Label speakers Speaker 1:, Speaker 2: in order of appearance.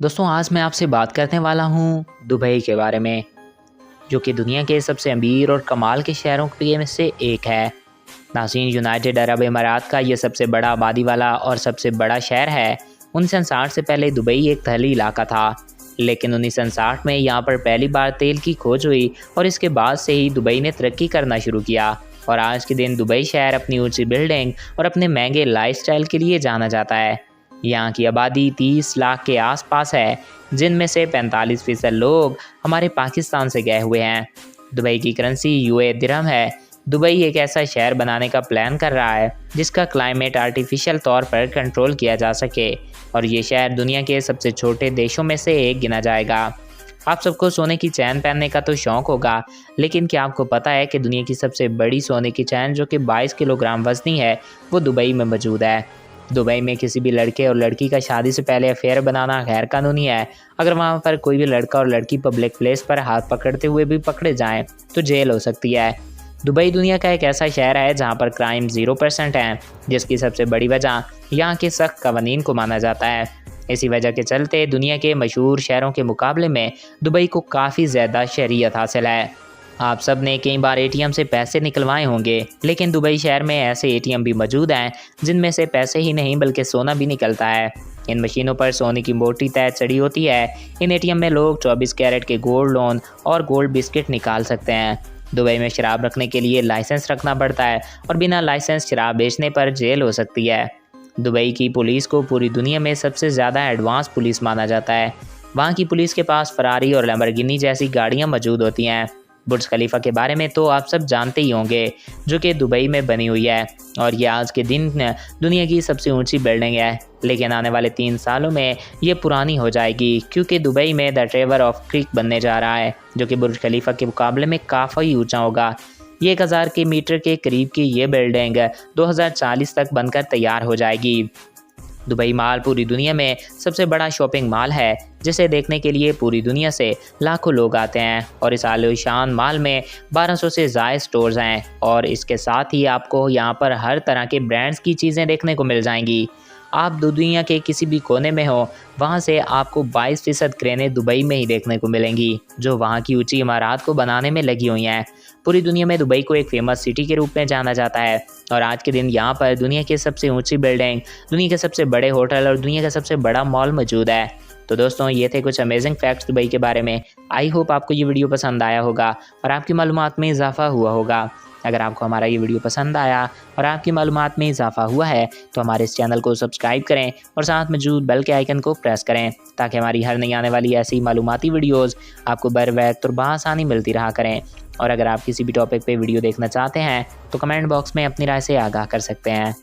Speaker 1: दोस्तों आज मैं आपसे बात करने वाला हूँ दुबई के बारे में, जो कि दुनिया के सबसे अमीर और कमाल के शहरों में से एक है। नाज़रीन, यूनाइटेड अरब अमारात का ये सबसे बड़ा आबादी वाला और सबसे बड़ा शहर है। 1960 से पहले दुबई एक तहली इलाका था, लेकिन 1960 में यहाँ पर पहली बार तेल की खोज हुई और इसके बाद से ही दुबई ने तरक्की करना शुरू किया। और आज के दिन दुबई शहर अपनी ऊंची बिल्डिंग और अपने महंगे लाइफस्टाइल के लिए जाना जाता है। यहाँ की आबादी 30 लाख के आसपास है, जिनमें से 45% लोग हमारे पाकिस्तान से गए हुए हैं। दुबई की करेंसी यूए दिरहम है। दुबई एक ऐसा शहर बनाने का प्लान कर रहा है जिसका क्लाइमेट आर्टिफिशियल तौर पर कंट्रोल किया जा सके, और ये शहर दुनिया के सबसे छोटे देशों में से एक गिना जाएगा। आप सबको सोने की चैन पहनने का तो शौक़ होगा, लेकिन क्या आपको पता है कि दुनिया की सबसे बड़ी सोने की चैन जो कि 22 किलोग्राम वज़नी है, वो दुबई में मौजूद है। दुबई में किसी भी लड़के और लड़की का शादी से पहले अफेयर बनाना गैर कानूनी है। अगर वहाँ पर कोई भी लड़का और लड़की पब्लिक प्लेस पर हाथ पकड़ते हुए भी पकड़े जाएं तो जेल हो सकती है। दुबई दुनिया का एक ऐसा शहर है जहाँ पर क्राइम 0% है, जिसकी सबसे बड़ी वजह यहाँ के सख्त कवानीन को माना जाता है। इसी वजह के चलते दुनिया के मशहूर शहरों के मुकाबले में दुबई को काफ़ी ज़्यादा शहरियत हासिल है। आप सब ने कई बार एटीएम से पैसे निकलवाए होंगे, लेकिन दुबई शहर में ऐसे एटीएम भी मौजूद हैं जिनमें से पैसे ही नहीं बल्कि सोना भी निकलता है। इन मशीनों पर सोने की मोटी तय चढ़ी होती है। इन एटीएम में लोग 24 कैरेट के गोल्ड लोन और गोल्ड बिस्किट निकाल सकते हैं। दुबई में शराब रखने के लिए लाइसेंस रखना पड़ता है और बिना लाइसेंस शराब बेचने पर जेल हो सकती है। दुबई की पुलिस को पूरी दुनिया में सबसे ज़्यादा एडवांस पुलिस माना जाता है। वहाँ की पुलिस के पास फरारी और लैम्बोर्गिनी जैसी गाड़ियाँ मौजूद होती हैं। बुर्ज खलीफा के बारे में तो आप सब जानते ही होंगे, जो कि दुबई में बनी हुई है, और ये आज के दिन दुनिया की सबसे ऊंची बिल्डिंग है। लेकिन आने वाले 3 सालों में ये पुरानी हो जाएगी, क्योंकि दुबई में द टॉवर ऑफ क्रीक बनने जा रहा है, जो कि बुर्ज खलीफा के मुकाबले में काफ़ी ऊंचा होगा। ये 1000 के मीटर के करीब की ये बिल्डिंग 2040 तक बनकर तैयार हो जाएगी। दुबई मॉल पूरी दुनिया में सबसे बड़ा शॉपिंग मॉल है, जिसे देखने के लिए पूरी दुनिया से लाखों लोग आते हैं। और इस आलीशान मॉल में 1200 से ज़ायद स्टोर्स हैं, और इसके साथ ही आपको यहाँ पर हर तरह के ब्रांड्स की चीज़ें देखने को मिल जाएंगी। आप दुनिया के किसी भी कोने में हो, वहाँ से आपको 22% क्रेनें दुबई में ही देखने को मिलेंगी, जो वहाँ की ऊंची इमारत को बनाने में लगी हुई हैं। पूरी दुनिया में दुबई को एक फेमस सिटी के रूप में जाना जाता है, और आज के दिन यहाँ पर दुनिया की सबसे ऊंची बिल्डिंग, दुनिया के सबसे बड़े होटल और दुनिया का सबसे बड़ा मॉल मौजूद है। तो दोस्तों, ये थे कुछ अमेजिंग फैक्ट्स दुबई के बारे में। आई होप आपको ये वीडियो पसंद आया होगा और आपकी मालूमात में इजाफा हुआ होगा। अगर आपको हमारा ये वीडियो पसंद आया और आपकी मालूमात में इजाफा हुआ है, तो हमारे इस चैनल को सब्सक्राइब करें और साथ मौजूद बेल के आइकन को प्रेस करें, ताकि हमारी हर नई आने वाली ऐसी मालूमाती वीडियोज़ आपको बर वक्त और बआसानी मिलती रहा करें। और अगर आप किसी भी टॉपिक पे वीडियो देखना चाहते हैं तो कमेंट बॉक्स में अपनी राय से आगाह कर सकते हैं।